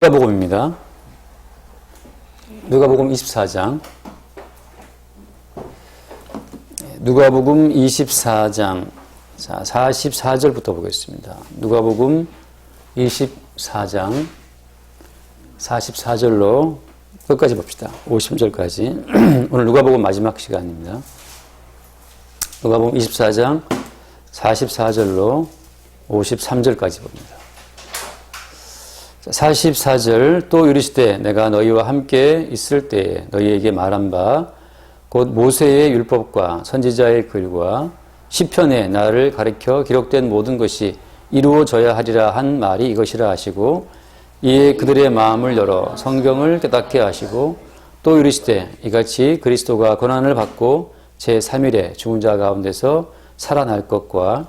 누가복음입니다. 누가복음 24장. 누가복음 24장. 자, 44절부터 보겠습니다. 누가복음 24장 44절로 끝까지 봅시다. 50절까지. 오늘 누가복음 마지막 시간입니다. 누가복음 24장 44절로 53절까지 봅니다. 44절 또 이르시되 내가 너희와 함께 있을 때에 너희에게 말한 바 곧 모세의 율법과 선지자의 글과 시편에 나를 가리켜 기록된 모든 것이 이루어져야 하리라 한 말이 이것이라 하시고 이에 그들의 마음을 열어 성경을 깨닫게 하시고 또 이르시되 이같이 그리스도가 고난을 받고 제3일에 죽은 자 가운데서 살아날 것과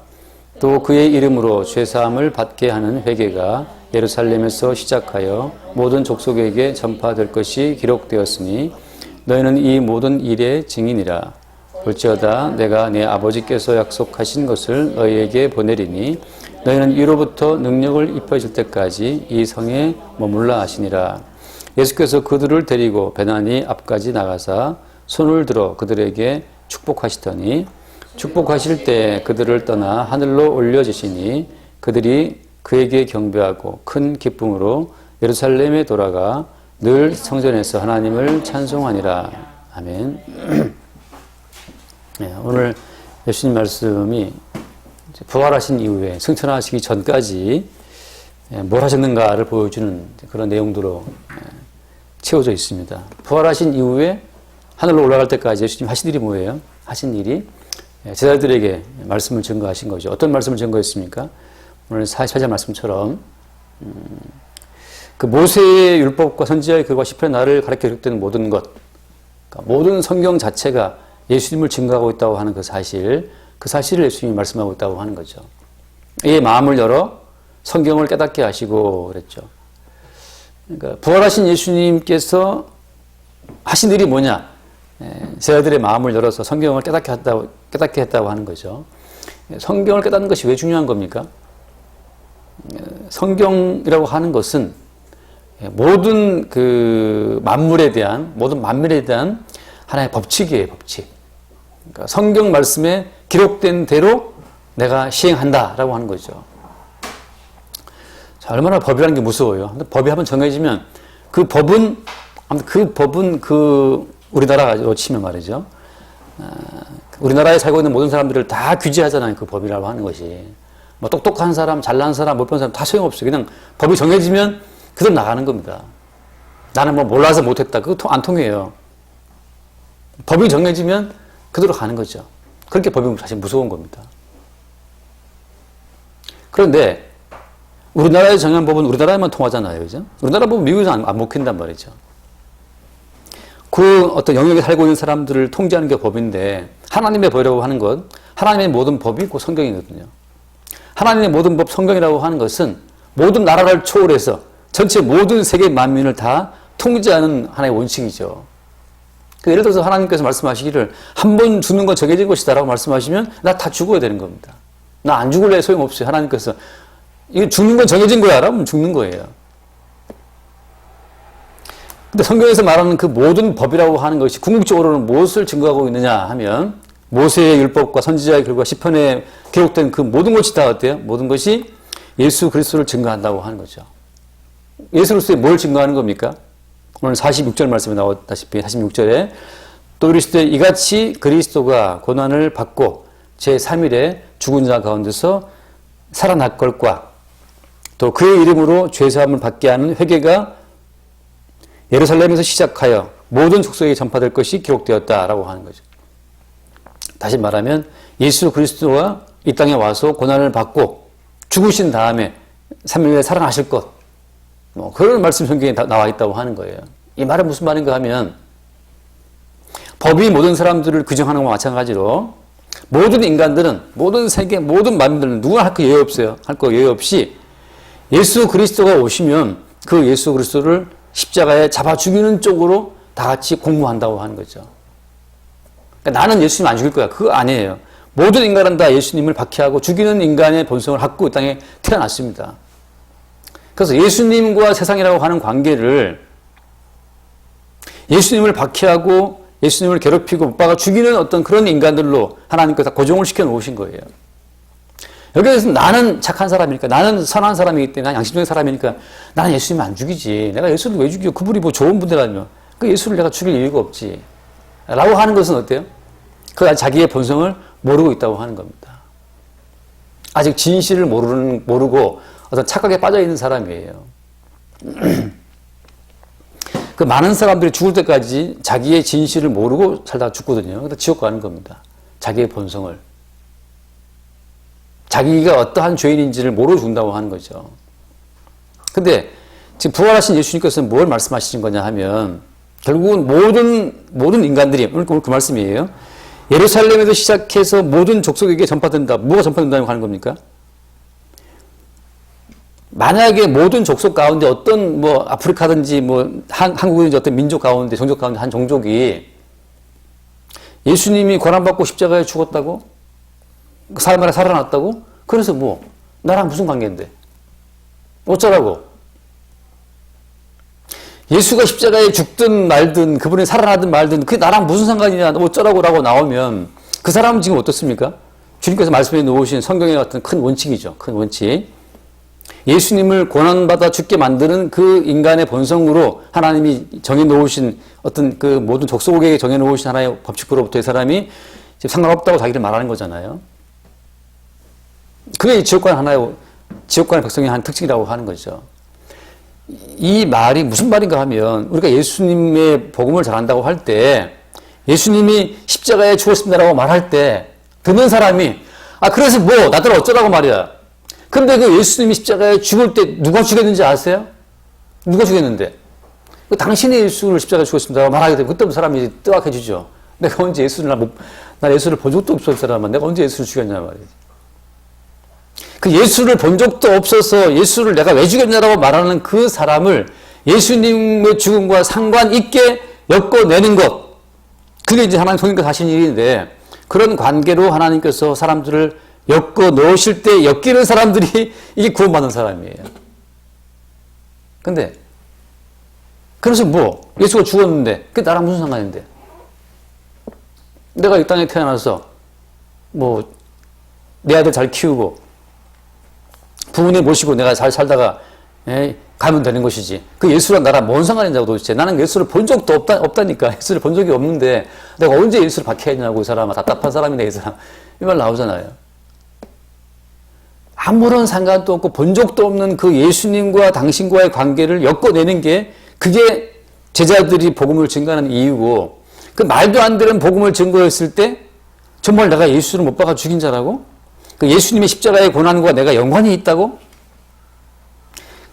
또 그의 이름으로 죄사함을 받게 하는 회개가 예루살렘에서 시작하여 모든 족속에게 전파될 것이 기록되었으니 너희는 이 모든 일의 증인이라. 볼지어다 내가 내 아버지께서 약속하신 것을 너희에게 보내리니 너희는 이로부터 능력을 입혀질 때까지 이 성에 머물라 하시니라. 예수께서 그들을 데리고 베나니 앞까지 나가사 손을 들어 그들에게 축복하시더니 축복하실 때 그들을 떠나 하늘로 올려지시니 그들이 그에게 경배하고 큰 기쁨으로 예루살렘에 돌아가 늘 성전에서 하나님을 찬송하니라. 아멘. 네, 오늘 예수님 말씀이 부활하신 이후에 승천하시기 전까지 뭘 하셨는가를 보여주는 그런 내용들로 채워져 있습니다. 부활하신 이후에 하늘로 올라갈 때까지 예수님 하신 일이 뭐예요? 하신 일이 제자들에게 말씀을 증거하신 거죠. 어떤 말씀을 증거했습니까? 오늘 44절 말씀처럼 그 모세의 율법과 선지자의 글과 시편의 나를 가르쳐 기록되는 모든 것, 그러니까 모든 성경 자체가 예수님을 증거하고 있다고 하는 그 사실을 예수님이 말씀하고 있다고 하는 거죠. 이에 마음을 열어 성경을 깨닫게 하시고 그랬죠. 그러니까 부활하신 예수님께서 하신 일이 뭐냐? 제자들의 마음을 열어서 성경을 깨닫게 했다고 하는 거죠. 성경을 깨닫는 것이 왜 중요한 겁니까? 성경이라고 하는 것은 모든 만물에 대한 하나의 법칙이에요, 법칙. 그러니까 성경 말씀에 기록된 대로 내가 시행한다라고 하는 거죠. 자, 얼마나 법이라는 게 무서워요. 법이 한번 정해지면 그 법은 우리나라로 치면 말이죠. 우리나라에 살고 있는 모든 사람들을 다 규제하잖아요. 그 법이라고 하는 것이. 뭐 똑똑한 사람, 잘난 사람, 못 배운 사람 다 소용없어요. 그냥 법이 정해지면 그대로 나가는 겁니다. 나는 뭐 몰라서 못했다. 그거 안 통해요. 법이 정해지면 그대로 가는 거죠. 그렇게 법이 사실 무서운 겁니다. 그런데 우리나라에 정한 법은 우리나라에만 통하잖아요. 그죠? 우리나라 법은 미국에서 안 먹힌단 말이죠. 그 어떤 영역에 살고 있는 사람들을 통제하는 게 법인데 하나님의 법이라고 하는 것, 하나님의 모든 법이 그 성경이거든요. 하나님의 모든 법 성경이라고 하는 것은 모든 나라를 초월해서 전체 모든 세계 만민을 다 통제하는 하나의 원칙이죠. 예를 들어서 하나님께서 말씀하시기를 한 번 죽는 건 정해진 것이다 라고 말씀하시면 나 다 죽어야 되는 겁니다. 나 안 죽을래 소용없어요. 하나님께서 이거 죽는 건 정해진 거야 라면 죽는 거예요. 근데 성경에서 말하는 그 모든 법이라고 하는 것이 궁극적으로는 무엇을 증거하고 있느냐 하면 모세의 율법과 선지자의 글과 시편에 기록된 그 모든 것이 다 어때요? 모든 것이 예수 그리스도를 증거한다고 하는 거죠. 예수 그리스도에 뭘 증거하는 겁니까? 오늘 46절 말씀에 나왔다시피 46절에 또 이르시되 이같이 그리스도가 고난을 받고 제3일에 죽은 자 가운데서 살아날 것과 또 그의 이름으로 죄사함을 받게 하는 회개가 예루살렘에서 시작하여 모든 족속에게 전파될 것이 기록되었다라고 하는 거죠. 다시 말하면 예수 그리스도가 이 땅에 와서 고난을 받고 죽으신 다음에 3일에 살아나실 것, 그런 말씀 성경에 나와 있다고 하는 거예요. 이 말은 무슨 말인가 하면 법이 모든 사람들을 규정하는 것과 마찬가지로 모든 인간들은 모든 세계 모든 만민들은 누구나 할 거 예외 없어요. 할 거 예외 없이 예수 그리스도가 오시면 그 예수 그리스도를 십자가에 잡아 죽이는 쪽으로 다 같이 공모한다고 하는 거죠. 그러니까 나는 예수님 안 죽일 거야. 그거 아니에요. 모든 인간은 다 예수님을 박해하고 죽이는 인간의 본성을 갖고 이 땅에 태어났습니다. 그래서 예수님과 세상이라고 하는 관계를 예수님을 박해하고 예수님을 괴롭히고 못 박아 죽이는 어떤 그런 인간들로 하나님께서 다 고정을 시켜 놓으신 거예요. 여기에서 나는 착한 사람이니까, 나는 선한 사람이기 때문에, 나는 양심적인 사람이니까 나는 예수님 안 죽이지. 내가 예수를 왜 죽여? 그분이 뭐 좋은 분이라며. 그 예수를 내가 죽일 이유가 없지. 라고 하는 것은 어때요? 그 자기의 본성을 모르고 있다고 하는 겁니다. 아직 진실을 모르고 어떤 착각에 빠져 있는 사람이에요. 그 많은 사람들이 죽을 때까지 자기의 진실을 모르고 살다가 죽거든요. 그래서 지옥 가는 겁니다. 자기의 본성을. 자기가 어떠한 죄인인지를 모르고 죽는다고 하는 거죠. 근데 지금 부활하신 예수님께서는 뭘 말씀하시는 거냐 하면 결국은 모든 인간들이 오늘 그 말씀이에요. 예루살렘에서 시작해서 모든 족속에게 전파된다. 뭐가 전파된다고 하는 겁니까? 만약에 모든 족속 가운데 어떤 뭐 아프리카든지 뭐 한국이든지 어떤 민족 가운데 종족 가운데 한 종족이 예수님이 고난받고 십자가에 죽었다고? 사흘 살아났다고? 그래서 뭐 나랑 무슨 관계인데? 어쩌라고? 예수가 십자가에 죽든 말든 그분이 살아나든 말든 그게 나랑 무슨 상관이냐 어쩌라고 라고 나오면 그 사람은 지금 어떻습니까? 주님께서 말씀해 놓으신 성경의 같은 큰 원칙이죠. 큰 원칙. 예수님을 고난받아 죽게 만드는 그 인간의 본성으로 하나님이 정해 놓으신 어떤 그 모든 족속에게 정해 놓으신 하나의 법칙으로부터 이 사람이 상관없다고 자기를 말하는 거잖아요. 그게 지옥관의 백성의 한 특징이라고 하는 거죠. 이 말이 무슨 말인가 하면 우리가 예수님의 복음을 전한다고 할 때 예수님이 십자가에 죽었습니다라고 말할 때 듣는 사람이 그래서 뭐 나들 어쩌라고 말이야. 근데 그 예수님이 십자가에 죽을 때 누가 죽였는지 아세요? 누가 죽였는데? 당신이 예수를 십자가에 죽었습니다라고 말하게 되면 그때부터 사람이 뜨악해지죠. 내가 언제 나 예수를 본 적도 없었을 사람아. 내가 언제 예수를 죽였냐 말이지. 그 예수를 본 적도 없어서 예수를 내가 왜 죽였냐라고 말하는 그 사람을 예수님의 죽음과 상관 있게 엮어내는 것. 그게 이제 하나님 성령께서 하신 일인데 그런 관계로 하나님께서 사람들을 엮어 놓으실 때 엮이는 사람들이 이게 구원받는 사람이에요. 근데 그래서 뭐 예수가 죽었는데 그게 나랑 무슨 상관인데? 내가 이 땅에 태어나서 뭐 내 아들 잘 키우고 부모님 모시고 내가 잘 살다가 가면 되는 것이지. 그 예수랑 나랑 뭔 상관이냐고 도대체. 나는 예수를 본 적도 없다니까. 예수를 본 적이 없는데 내가 언제 예수를 박해야 하냐고 이 사람아. 답답한 사람이네 이 사람. 이 말 나오잖아요. 아무런 상관도 없고 본 적도 없는 그 예수님과 당신과의 관계를 엮어내는 게 그게 제자들이 복음을 증거하는 이유고 그 말도 안 되는 복음을 증거했을 때 정말 내가 예수를 못 박아 죽인 자라고? 그 예수님의 십자가의 고난과 내가 연관이 있다고?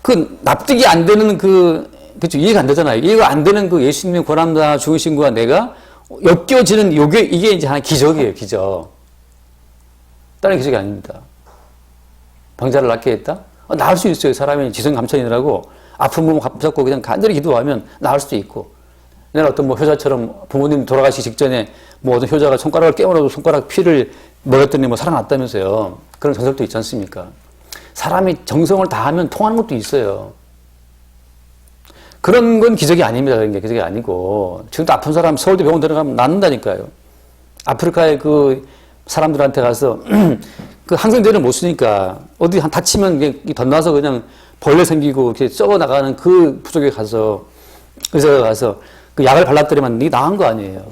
그 납득이 안 되는 그쵸, 이해가 안 되잖아요. 이해가 안 되는 그 예수님의 고난과 죽으신 거와 내가 엮여지는 이게 이제 하나의 기적이에요, 기적. 다른 기적이 아닙니다. 병자를 낫게 했다? 나을 수 있어요. 사람이 지성감천이라고 아픈 몸 붙잡고 그냥 간절히 기도하면 나을 수도 있고. 내가 어떤 뭐 효자처럼 부모님 돌아가시기 직전에 뭐 어떤 효자가 손가락을 깨물어도 손가락 피를 먹였더니 뭐 살아났다면서요. 그런 전설도 있지 않습니까? 사람이 정성을 다하면 통하는 것도 있어요. 그런 건 기적이 아닙니다. 그런 게 기적이 아니고. 지금도 아픈 사람 서울대 병원 들어가면 낫는다니까요. 아프리카의 그 사람들한테 가서 그 항생제를 못 쓰니까 어디 다치면 덧나서 그냥 벌레 생기고 이렇게 썩어 나가는 그 부족에 가서 의사가 가서 그 약을 발랐더니만 이게 나은 거 아니에요.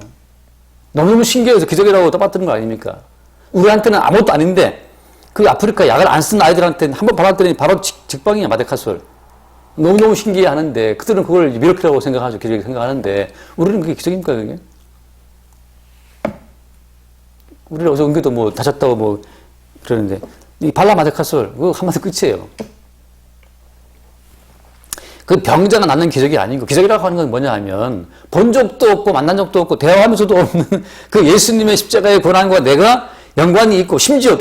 너무너무 신기해서 기적이라고 떠받드는 거 아닙니까? 우리한테는 아무것도 아닌데 그 아프리카 약을 안 쓴 아이들한테는 한번 발랐더니 바로 직방이야, 마데카솔. 너무너무 신기해 하는데 그들은 그걸 미라클이라고 생각하죠. 기적이 생각하는데 우리는 그게 기적입니까, 그게? 우리는 어서 은근도 뭐 다쳤다고 뭐 그러는데 이 발라 마데카솔 그거 한마디 끝이에요. 그 병자가 낫는 기적이 아니고 기적이라고 하는 건 뭐냐 하면 본 적도 없고 만난 적도 없고 대화하면서도 없는 그 예수님의 십자가의 고난과 내가 연관이 있고 심지어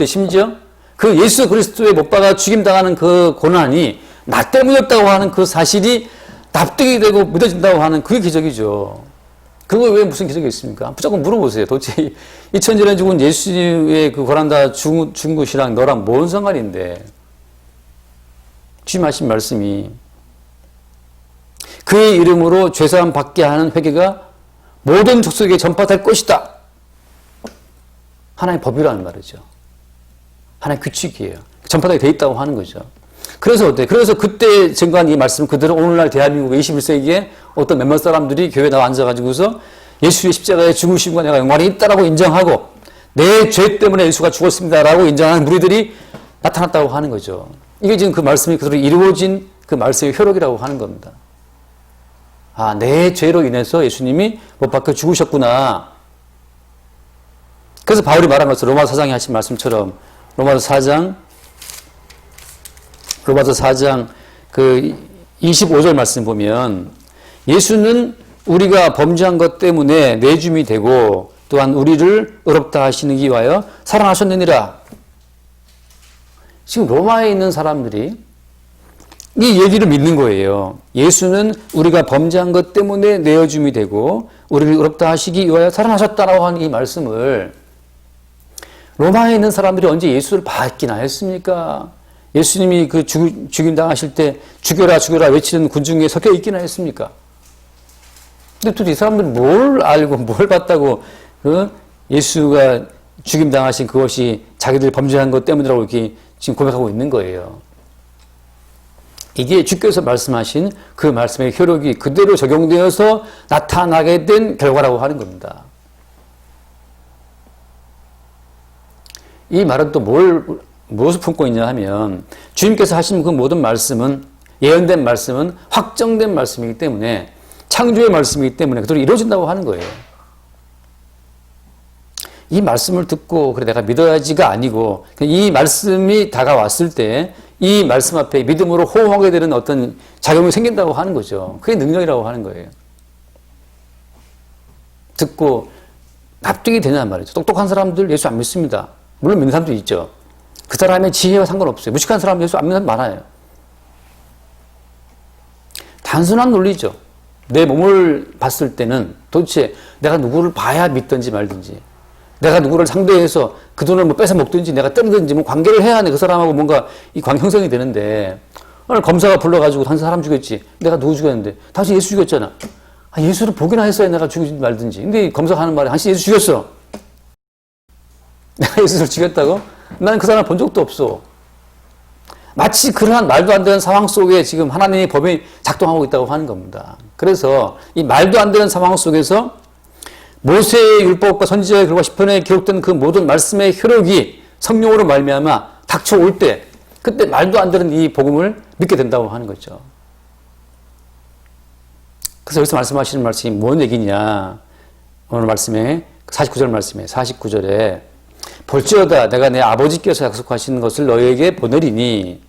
그 예수 그리스도의 못 박아 죽임당하는 그 고난이 나 때문이었다고 하는 그 사실이 납득이 되고 믿어진다고 하는 그게 기적이죠. 그거 왜 무슨 기적이 있습니까? 무조건 물어보세요. 도대체 2000년 전에 죽은 예수의 그 고난다 죽은 것이랑 너랑 뭔 상관인데? 주님 하신 말씀이 그의 이름으로 죄사함 받게 하는 회개가 모든 족속에게 전파될 것이다. 하나의 법이라는 말이죠. 하나의 규칙이에요. 전파되게 돼 있다고 하는 거죠. 그래서 어때? 그래서 그때 증거한 이 말씀 그대로 오늘날 대한민국 21세기에 어떤 몇몇 사람들이 교회에 나와 앉아가지고서 예수의 십자가에 죽으심과 내가 영광이 있다라고 인정하고 내 죄 때문에 예수가 죽었습니다라고 인정하는 무리들이 나타났다고 하는 거죠. 이게 지금 그 말씀이 그대로 이루어진 그 말씀의 효력이라고 하는 겁니다. 아, 내 죄로 인해서 예수님이 못 박혀 죽으셨구나. 그래서 바울이 말한 것처럼 로마서 4장에 하신 말씀처럼 로마서 4장 그 25절 말씀 보면 예수는 우리가 범죄한 것 때문에 내줌이 되고 또한 우리를 의롭다 하시기 위하여 살아나셨느니라. 지금 로마에 있는 사람들이 이 얘기를 믿는 거예요. 예수는 우리가 범죄한 것 때문에 내어줌이 되고 우리를 의롭다 하시기 위하여 살아나셨다라고 하는 이 말씀을 로마에 있는 사람들이 언제 예수를 받기나 했습니까? 예수님이 그 죽임 당하실 때 죽여라 죽여라 외치는 군중에 섞여 있기나 했습니까? 근데 또 이 사람들은 뭘 알고 뭘 봤다고 예수가 죽임 당하신 그것이 자기들 범죄한 것 때문이라고 이렇게 지금 고백하고 있는 거예요. 이게 주께서 말씀하신 그 말씀의 효력이 그대로 적용되어서 나타나게 된 결과라고 하는 겁니다. 이 말은 또 무엇을 품고 있냐 하면 주님께서 하신 그 모든 말씀은 예언된 말씀은 확정된 말씀이기 때문에 창조의 말씀이기 때문에 그대로 이루어진다고 하는 거예요. 이 말씀을 듣고 그래 내가 믿어야지가 아니고 이 말씀이 다가왔을 때 이 말씀 앞에 믿음으로 호응하게 되는 어떤 작용이 생긴다고 하는 거죠. 그게 능력이라고 하는 거예요. 듣고 납득이 되냐는 말이죠. 똑똑한 사람들 예수 안 믿습니다. 물론 믿는 사람도 있죠. 그 사람의 지혜와 상관없어요. 무식한 사람 예수 안 믿는 사람 많아요. 단순한 논리죠. 내 몸을 봤을 때는 도대체 내가 누구를 봐야 믿든지 말든지 내가 누구를 상대해서 그 돈을 뭐 뺏어 먹든지 내가 때리든지 뭐 관계를 해야 그 사람하고 뭔가 이 관계 형성이 되는데 오늘 검사가 불러가지고 당신 사람 죽였지. 내가 누구 죽였는데 당신 예수 죽였잖아. 아, 예수를 보기나 했어야 내가 죽이지 말든지. 근데 검사가 하는 말이 당신 예수 죽였어. 내가 예수를 죽였다고? 나는 그 사람을 본 적도 없어. 마치 그러한 말도 안 되는 상황 속에 지금 하나님의 법이 작동하고 있다고 하는 겁니다. 그래서 이 말도 안 되는 상황 속에서 모세의 율법과 선지자의 글과 시편에 기록된 그 모든 말씀의 효력이 성령으로 말미암아 닥쳐올 때 그때 말도 안 되는 이 복음을 믿게 된다고 하는 거죠. 그래서 여기서 말씀하시는 말씀이 뭔 얘기냐. 오늘 말씀에 49절 말씀에 49절에 볼지어다 내가 내 아버지께서 약속하신 것을 너희에게 보내리니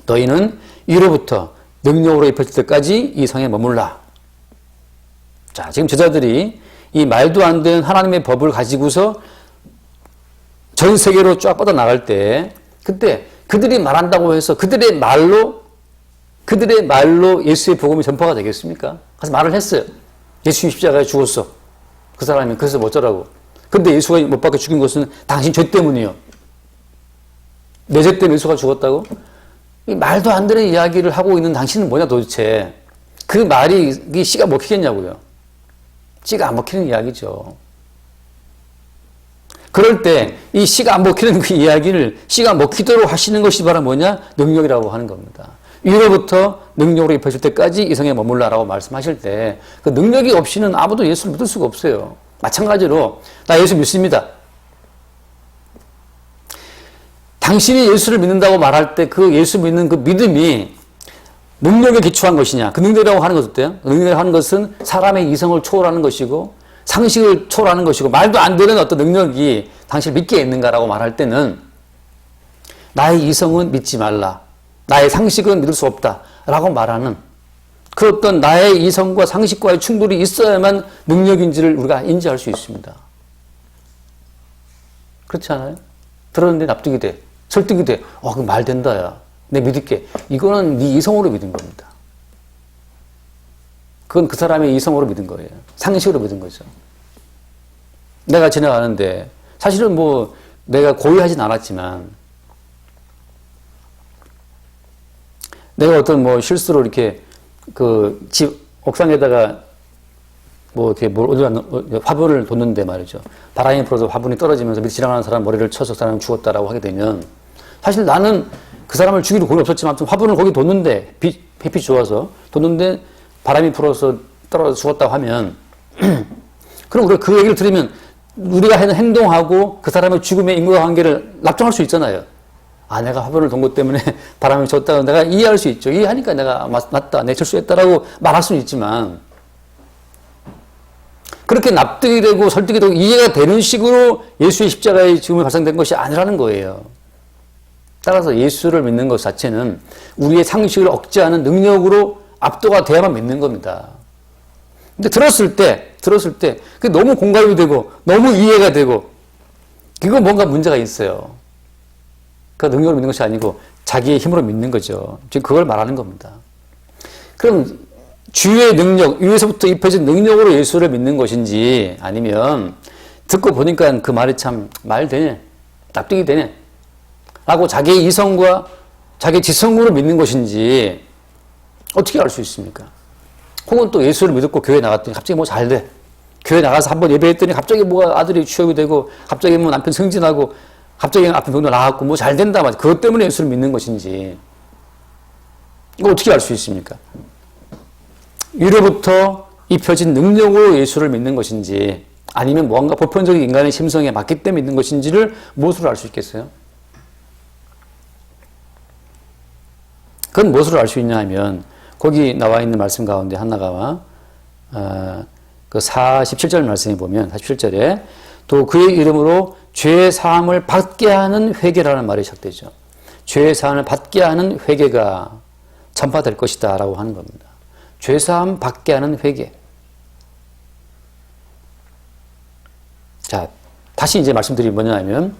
너희는 위로부터 능력으로 입혀질 때까지 이 성에 머물라. 자, 지금 제자들이 이 말도 안 되는 하나님의 법을 가지고서 전 세계로 쫙 뻗어나갈 때 그때 그들이 말한다고 해서 그들의 말로 예수의 복음이 전파가 되겠습니까? 그래서 말을 했어요. 예수님 십자가에 죽었어. 그 사람이 그래서 어쩌라고. 근데 예수가 못 박혀 죽인 것은 당신 죄 때문이요. 내 죄 때문에 예수가 죽었다고? 이 말도 안 되는 이야기를 하고 있는 당신은 뭐냐 도대체. 그 말이 씨가 먹히겠냐고요. 씨가 안 먹히는 이야기죠. 그럴 때 이 씨가 안 먹히는 그 이야기를 씨가 먹히도록 하시는 것이 바로 뭐냐? 능력이라고 하는 겁니다. 위로부터 능력으로 입혀질 때까지 이 성에 머물라라고 말씀하실 때 그 능력이 없이는 아무도 예수를 믿을 수가 없어요. 마찬가지로 나 예수 믿습니다. 당신이 예수를 믿는다고 말할 때 그 예수 믿는 그 믿음이 능력에 기초한 것이냐. 그 능력이라고 하는 것은 어때요? 능력이라고 하는 것은 사람의 이성을 초월하는 것이고 상식을 초월하는 것이고 말도 안 되는 어떤 능력이 당신을 믿게 있는가라고 말할 때는 나의 이성은 믿지 말라. 나의 상식은 믿을 수 없다. 라고 말하는 그 어떤 나의 이성과 상식과의 충돌이 있어야만 능력인지를 우리가 인지할 수 있습니다. 그렇지 않아요? 들었는데 납득이 돼. 설득이 돼. 그럼 말 된다, 야. 내 믿을게. 이거는 네 이성으로 믿은 겁니다. 그건 그 사람의 이성으로 믿은 거예요. 상식으로 믿은 거죠. 내가 지나가는데 사실은 뭐 내가 고의하진 않았지만 내가 어떤 뭐 실수로 이렇게 그 집 옥상에다가 뭐 이렇게 화분을 뒀는데 말이죠. 바람이 불어서 화분이 떨어지면서 밑에 지나가는 사람 머리를 쳐서 그 사람이 죽었다라고 하게 되면 사실 나는 그 사람을 죽이려 권리 없었지만 아무튼 화분을 거기 뒀는데 햇빛이 좋아서 뒀는데 바람이 불어서 떨어져 죽었다고 하면 그럼 우리가 그 얘기를 들으면 우리가 하는 행동하고 그 사람의 죽음의 인과관계를 납정할 수 있잖아요. 아, 내가 화분을 둔 것 때문에 바람이 졌다고 내가 이해할 수 있죠. 이해하니까 내가 맞다, 내 실수했다라고 말할 수는 있지만 그렇게 납득이 되고 설득이 되고 이해가 되는 식으로 예수의 십자가의 죽음이 발생된 것이 아니라는 거예요. 따라서 예수를 믿는 것 자체는 우리의 상식을 억제하는 능력으로 압도가 돼야만 믿는 겁니다. 근데 들었을 때, 그게 너무 공감이 되고, 너무 이해가 되고, 그건 뭔가 문제가 있어요. 그 능력으로 믿는 것이 아니고, 자기의 힘으로 믿는 거죠. 지금 그걸 말하는 겁니다. 그럼, 주의 능력, 위에서부터 입혀진 능력으로 예수를 믿는 것인지, 아니면, 듣고 보니까 그 말이 참 말 되네, 납득이 되네, 라고 자기의 이성과 자기의 지성으로 믿는 것인지, 어떻게 알 수 있습니까? 혹은 또 예수를 믿고 교회 나갔더니 갑자기 뭐 잘 돼. 교회 나가서 한번 예배했더니 갑자기 뭐가 아들이 취업이 되고 갑자기 뭐 남편 승진하고 갑자기 앞에 병도 나갔고 뭐 잘 된다 말이야. 그것 때문에 예수를 믿는 것인지 이거 어떻게 알 수 있습니까? 위로부터 입혀진 능력으로 예수를 믿는 것인지 아니면 뭔가 보편적인 인간의 심성에 맞기 때문에 믿는 것인지를 무엇으로 알 수 있겠어요? 그건 무엇으로 알 수 있냐 하면 거기 나와 있는 말씀 가운데 하나가 그 47절 말씀에 보면 47절에 또 그의 이름으로 죄 사함을 받게 하는 회개라는 말이 시작되죠. 죄 사함을 받게 하는 회개가 전파될 것이다 라고 하는 겁니다. 죄 사함 받게 하는 회개. 자, 다시 이제 말씀드리면 뭐냐면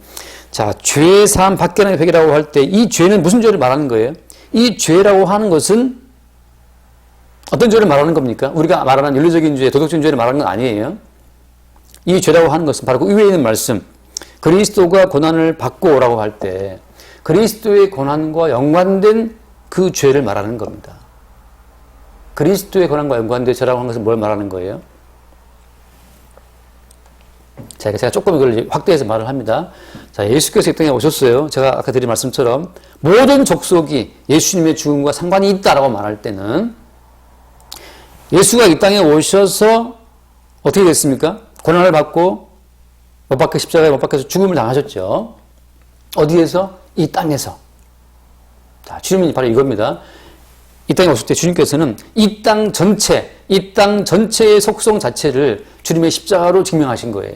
자, 죄 사함 받게 하는 회개라고 할 때 이 죄는 무슨 죄를 말하는 거예요? 이 죄라고 하는 것은 어떤 죄를 말하는 겁니까? 우리가 말하는 윤리적인 죄, 도덕적인 죄를 말하는 건 아니에요. 이 죄라고 하는 것은 바로 그 위에 있는 말씀. 그리스도가 고난을 받고 오라고 할 때 그리스도의 고난과 연관된 그 죄를 말하는 겁니다. 그리스도의 고난과 연관된 죄라고 하는 것은 뭘 말하는 거예요? 자, 제가 조금 이걸 확대해서 말을 합니다. 자, 예수께서 이 땅에 오셨어요. 제가 아까 드린 말씀처럼 모든 족속이 예수님의 죽음과 상관이 있다라고 말할 때는 예수가 이 땅에 오셔서 어떻게 됐습니까? 고난을 받고 못 박혀 십자가에 못 박혀서 죽음을 당하셨죠. 어디에서? 이 땅에서. 자, 주님이 바로 이겁니다. 이 땅에 오실 때 주님께서는 이 땅 전체의 속성 자체를 주님의 십자가로 증명하신 거예요.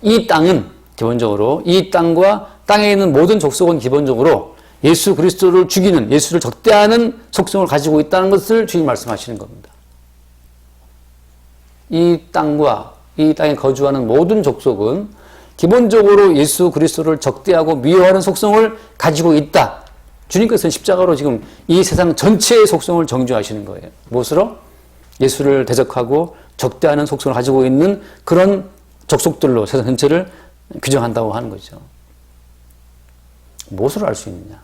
이 땅은 기본적으로 이 땅과 땅에 있는 모든 족속은 기본적으로 예수 그리스도를 죽이는, 예수를 적대하는 속성을 가지고 있다는 것을 주님 말씀하시는 겁니다. 이 땅과 이 땅에 거주하는 모든 족속은 기본적으로 예수 그리스도를 적대하고 미워하는 속성을 가지고 있다. 주님께서는 십자가로 지금 이 세상 전체의 속성을 정죄하시는 거예요. 무엇으로? 예수를 대적하고 적대하는 속성을 가지고 있는 그런 족속들로 세상 전체를 규정한다고 하는 거죠. 무엇으로 알 수 있느냐?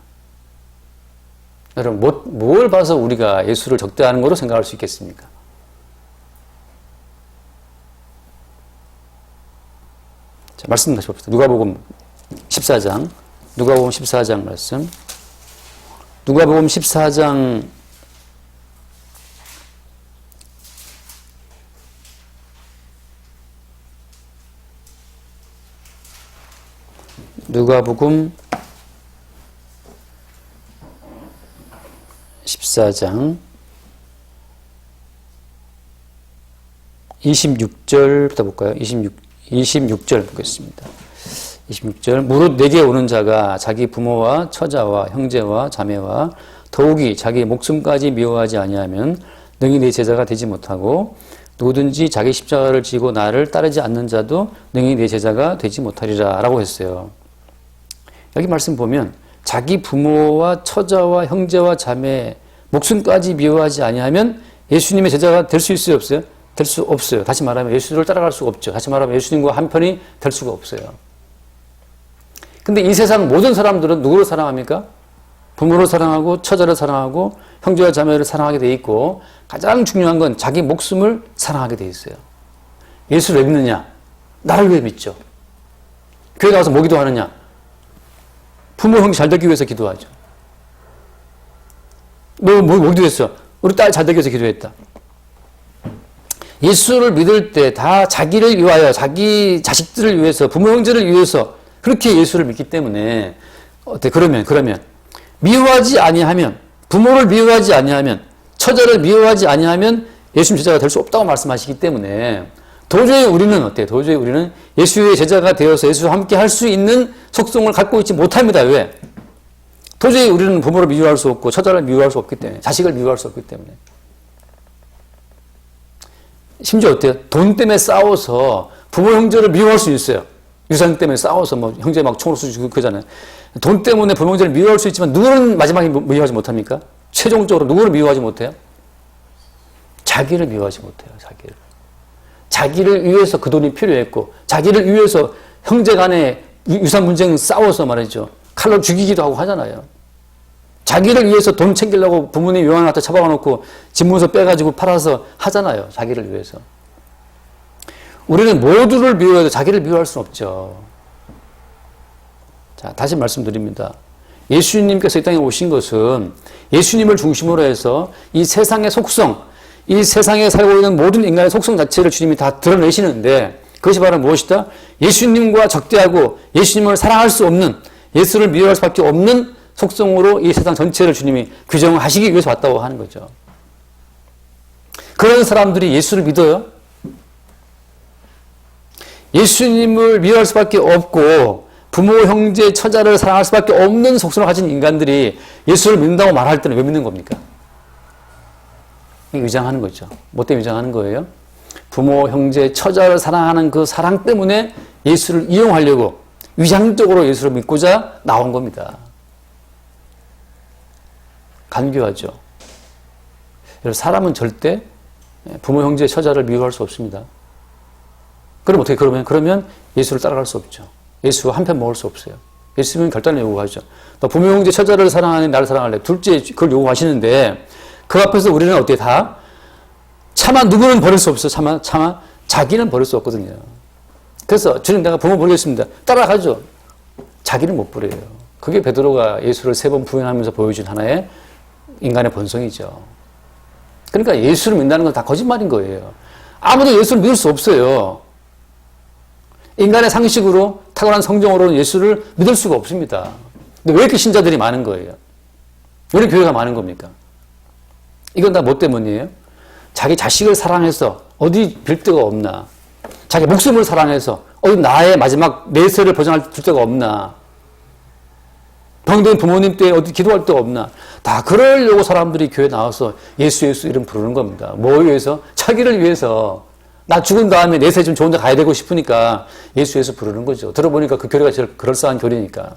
여러분, 뭘 봐서 우리가 예수를 적대하는 거로 생각할 수 있겠습니까? 자, 말씀 다시 봅시다. 누가복음 14장. 누가복음 14장 말씀. 누가복음 14장 26절부터 볼까요? 26절 보겠습니다. 26절 무릇 내게 오는 자가 자기 부모와 처자와 형제와 자매와 더욱이 자기 목숨까지 미워하지 아니하면 능히 내 제자가 되지 못하고 누구든지 자기 십자가를 지고 나를 따르지 않는 자도 능히 내 제자가 되지 못하리라 라고 했어요. 여기 말씀 보면 자기 부모와 처자와 형제와 자매 목숨까지 미워하지 아니하면 예수님의 제자가 될 수 있어요, 없어요? 될 수 없어요. 다시 말하면 예수를 따라갈 수가 없죠. 다시 말하면 예수님과 한편이 될 수가 없어요. 근데 이 세상 모든 사람들은 누구를 사랑합니까? 부모를 사랑하고 처자를 사랑하고 형제와 자매를 사랑하게 돼 있고 가장 중요한 건 자기 목숨을 사랑하게 돼 있어요. 예수를 왜 믿느냐? 나를 왜 믿죠? 교회 나와서 뭐 기도하느냐? 부모 형제 잘 되기 위해서 기도하죠. 너 뭐 기도했어? 우리 딸 잘 되기 위해서 기도했다. 예수를 믿을 때 다 자기를 위하여 자기 자식들을 위해서 부모 형제를 위해서 그렇게 예수를 믿기 때문에 어때? 그러면 미워하지 아니하면 부모를 미워하지 아니하면 처자를 미워하지 아니하면 예수님 제자가 될 수 없다고 말씀하시기 때문에 도저히 우리는 어때요? 도저히 우리는 예수의 제자가 되어서 예수와 함께 할 수 있는 속성을 갖고 있지 못합니다. 왜? 도저히 우리는 부모를 미워할 수 없고 처자를 미워할 수 없기 때문에 자식을 미워할 수 없기 때문에 심지어 어때요? 돈 때문에 싸워서 부모 형제를 미워할 수 있어요. 유산 때문에 싸워서 뭐 형제 막 총으로 쏘고 그러잖아요. 돈 때문에 부모 형제를 미워할 수 있지만 누구는 마지막에 미워하지 못합니까? 최종적으로 누구를 미워하지 못해요? 자기를 미워하지 못해요. 자기를 위해서 그 돈이 필요했고 자기를 위해서 형제 간에 유산 분쟁 싸워서 말이죠. 칼로 죽이기도 하고 하잖아요. 자기를 위해서 돈 챙기려고 부모님 요양원 갖다 처박아 놓고 집문서 빼가지고 팔아서 하잖아요. 자기를 위해서. 우리는 모두를 미워해도 자기를 미워할 수는 없죠. 자, 다시 말씀드립니다. 예수님께서 이 땅에 오신 것은 예수님을 중심으로 해서 이 세상의 속성, 이 세상에 살고 있는 모든 인간의 속성 자체를 주님이 다 드러내시는데 그것이 바로 무엇이다? 예수님과 적대하고 예수님을 사랑할 수 없는 예수를 미워할 수밖에 없는 속성으로 이 세상 전체를 주님이 규정하시기 위해서 왔다고 하는 거죠. 그런 사람들이 예수를 믿어요? 예수님을 미워할 수밖에 없고 부모, 형제, 처자를 사랑할 수밖에 없는 속성을 가진 인간들이 예수를 믿는다고 말할 때는 왜 믿는 겁니까? 위장하는 거죠. 뭐 때문에 위장하는 거예요? 부모, 형제, 처자를 사랑하는 그 사랑 때문에 예수를 이용하려고 위장적으로 예수를 믿고자 나온 겁니다. 간교하죠. 여러분, 사람은 절대 부모, 형제, 처자를 미워할 수 없습니다. 그럼 어떻게 그러면 예수를 따라갈 수 없죠. 예수와 한편 먹을 수 없어요. 예수님은 결단을 요구하죠. 너 부모, 형제, 처자를 사랑하니 나를 사랑할래. 둘째 그걸 요구하시는데 그 앞에서 우리는 어떻게 다 차마 누구는 버릴 수 없어. 차마 자기는 버릴 수 없거든요. 그래서 주님 내가 부모 버리겠습니다. 따라가죠. 자기는 못 버려요. 그게 베드로가 예수를 3번 부인하면서 보여준 하나의 인간의 본성이죠. 그러니까 예수를 믿는다는 건 다 거짓말인 거예요. 아무도 예수를 믿을 수 없어요. 인간의 상식으로 탁월한 성정으로는 예수를 믿을 수가 없습니다. 근데 왜 이렇게 신자들이 많은 거예요? 왜 이렇게 교회가 많은 겁니까? 이건 다 뭐 때문이에요? 자기 자식을 사랑해서 어디 빌 데가 없나? 자기 목숨을 사랑해서 어디 나의 마지막 내세를 보장할 데가 없나? 병든 부모님 때 어디 기도할 데가 없나? 다 그러려고 사람들이 교회 나와서 예수 이름 부르는 겁니다. 뭐 위해서? 자기를 위해서. 나 죽은 다음에 내세 좀 좋은 데 가야 되고 싶으니까 예수 부르는 거죠. 들어보니까 그 교회가 제일 그럴싸한 교회니까.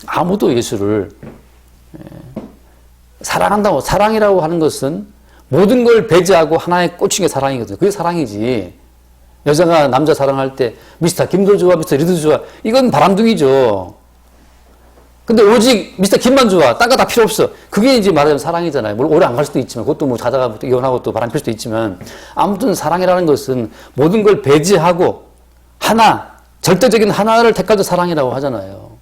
아무도 예수를 사랑한다고, 사랑이라고 하는 것은 모든 걸 배제하고 하나에 꽂힌 게 사랑이거든요. 그게 사랑이지. 여자가 남자 사랑할 때 미스터 김도 좋아, 미스터 리도 좋아. 이건 바람둥이죠. 근데 오직 미스터 김만 좋아. 딴 거 다 필요 없어. 그게 이제 말하자면 사랑이잖아요. 물론 오래 안 갈 수도 있지만, 그것도 뭐 자다가 또 이혼하고 또 바람 필 수도 있지만, 아무튼 사랑이라는 것은 모든 걸 배제하고 하나, 절대적인 하나를 택하도 사랑이라고 하잖아요.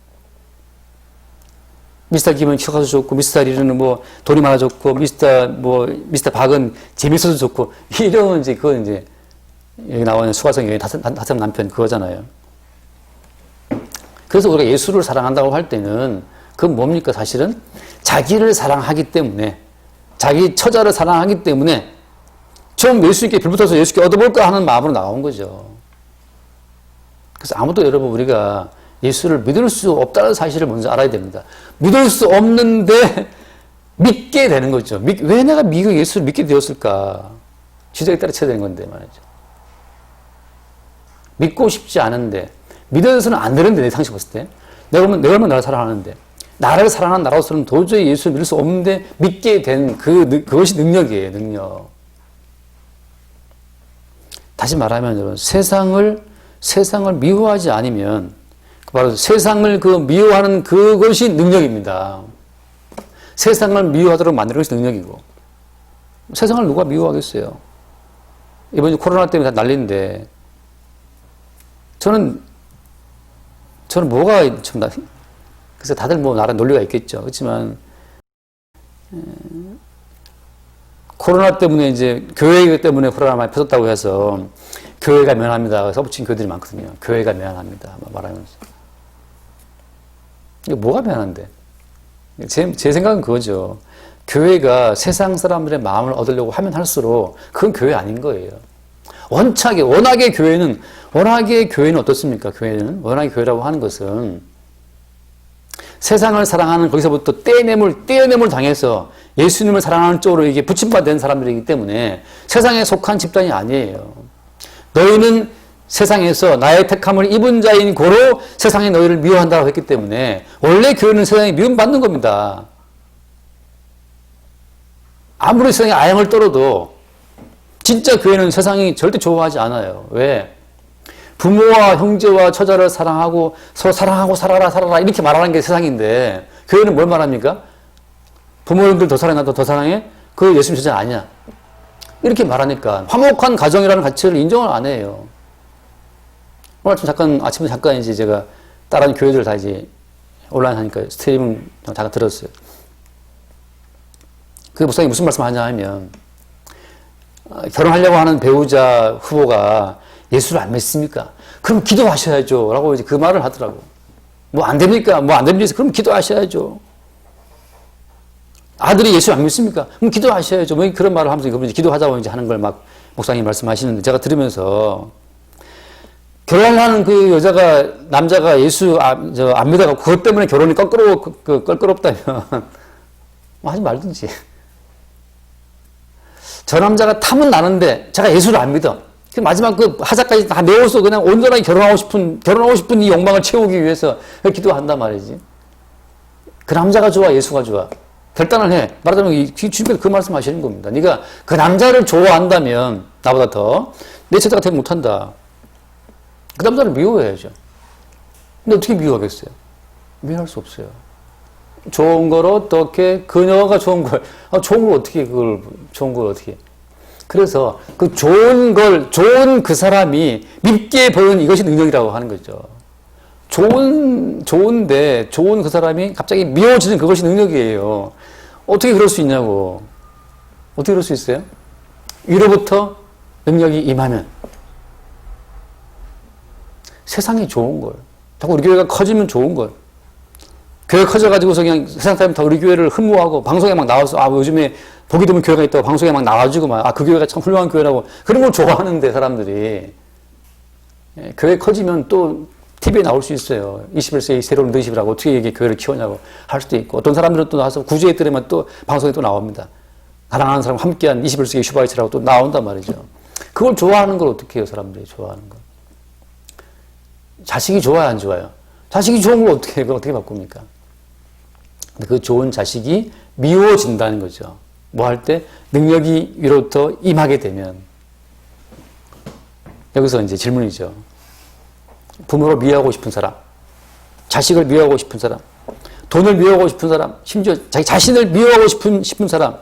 미스터 김은 키가 좋고, 미스터 리는 뭐 돈이 많아 좋고, 미스터 박은 재밌어서 좋고, 이런 이제 그건 이제 여기 나오는 수가성 여인 다섯 남편 그거잖아요. 그래서 우리가 예수를 사랑한다고 할 때는 그건 뭡니까? 사실은 자기를 사랑하기 때문에, 자기 처자를 사랑하기 때문에 좀 예수님께 빌붙어서 예수께 얻어볼까 하는 마음으로 나온 거죠. 그래서 아무도 여러분 우리가 예수를 믿을 수 없다는 사실을 먼저 알아야 됩니다. 믿을 수 없는데 믿게 되는 거죠. 왜 내가 예수를 믿게 되었을까? 지적에 따라 쳐야 되는 건데 말이죠. 믿고 싶지 않은데, 믿어서는 안 되는데, 내 상식 봤을 때. 내가 얼마나 나를 사랑하는데, 나를 사랑하는 나로서는 도저히 예수를 믿을 수 없는데 믿게 된 그것이 능력이에요, 능력. 다시 말하면 여러분, 세상을 미워하지 않으면 바로 세상을 미워하는 그것이 능력입니다. 세상을 미워하도록 만드는 것이 능력이고, 세상을 누가 미워하겠어요? 이번 코로나 때문에 다 난리인데, 저는 뭐가 참, 그래서 다들 뭐 나라 논리가 있겠죠. 그렇지만, 코로나 때문에 이제 교회 때문에 코로나 많이 퍼졌다고 해서 교회가 면합니다. 써붙인 교회들이 많거든요. 교회가 면합니다. 말하면서. 이거 뭐가 면한데? 제 생각은 그거죠. 교회가 세상 사람들의 마음을 얻으려고 하면 할수록 그건 교회 아닌 거예요. 워낙에 교회는 어떻습니까? 워낙에 교회라고 하는 것은 세상을 사랑하는 거기서부터 떼뇌물 당해서 예수님을 사랑하는 쪽으로 이게 부침받은 사람들이기 때문에 세상에 속한 집단이 아니에요. 너희는 세상에서 나의 택함을 입은 자인 고로 세상이 너희를 미워한다고 했기 때문에 원래 교회는 세상에 미움받는 겁니다. 아무리 세상에 아양을 떨어도 진짜 교회는 세상이 절대 좋아하지 않아요. 왜? 부모와 형제와 처자를 사랑하고 서로 사랑하고 살아라 이렇게 말하는 게 세상인데 교회는 뭘 말합니까? 부모님들 더 사랑해, 나도 더 사랑해? 그거 예수님 제자 아니야. 이렇게 말하니까 화목한 가정이라는 가치를 인정을 안 해요. 오늘 아침에 잠깐 이제 제가 다른 교회들 다 이제 온라인 하니까 스트리밍 잠깐 들었어요. 그 목사님이 무슨 말씀 하냐 하면, 결혼하려고 하는 배우자 후보가 예수를 안 믿습니까? 그럼 기도하셔야죠. 라고 이제 그 말을 하더라고. 뭐 안 됩니까? 뭐 안 됩니까? 그럼 기도하셔야죠. 아들이 예수 안 믿습니까? 그럼 기도하셔야죠. 뭐 그런 말을 하면서 이제 기도하자고 이제 하는 걸 막 목사님이 말씀하시는데 제가 들으면서 결혼하는 그 남자가 예수 안 믿어가지고 그것 때문에 결혼이 껄끄럽다면 뭐 하지 말든지. 저 남자가 탐은 나는데 제가 예수를 안 믿어. 마지막 그 하자까지 다 메워서 그냥 온전하게 결혼하고 싶은 이 욕망을 채우기 위해서 기도한단 말이지. 그 남자가 좋아, 예수가 좋아. 결단을 해. 말하자면 주님께서 그 말씀 하시는 겁니다. 네가 그 남자를 좋아한다면 나보다 더 내 제자가 되지 못한다. 그 남자를 미워해야죠. 근데 어떻게 미워하겠어요? 미워할 수 없어요. 좋은 걸 어떻게, 그녀가 좋은 걸 어떻게. 그래서 그 좋은 그 사람이 밉게 보이는 이것이 능력이라고 하는 거죠. 좋은데, 좋은 그 사람이 갑자기 미워지는 그것이 능력이에요. 어떻게 그럴 수 있냐고. 어떻게 그럴 수 있어요? 위로부터 능력이 임하면. 세상이 좋은 걸. 자꾸 우리 교회가 커지면 좋은 걸. 교회 커져가지고서 그냥 세상 사람이 다 우리 교회를 흠모하고 방송에 막 나와서 요즘에 보기 드문 교회가 있다고 방송에 막 나와주고 그 교회가 참 훌륭한 교회라고 그런 걸 좋아하는데 사람들이. 교회 커지면 또 TV에 나올 수 있어요. 21세기 새로운 리더십이라고 어떻게 이게 교회를 키우냐고 할 수도 있고 어떤 사람들은 또 나와서 구제에 들으면 또 방송에 또 나옵니다. 사랑하는 사람 함께한 21세기 슈바이처라고 또 나온단 말이죠. 그걸 좋아하는 걸 어떻게 해요, 사람들이 좋아하는 걸. 자식이 좋아요, 안 좋아요? 자식이 좋은 걸 어떻게 바꿉니까? 근데 그 좋은 자식이 미워진다는 거죠. 뭐 할 때? 능력이 위로부터 임하게 되면. 여기서 이제 질문이죠. 부모를 미워하고 싶은 사람, 자식을 미워하고 싶은 사람, 돈을 미워하고 싶은 사람, 심지어 자기 자신을 미워하고 싶은 사람,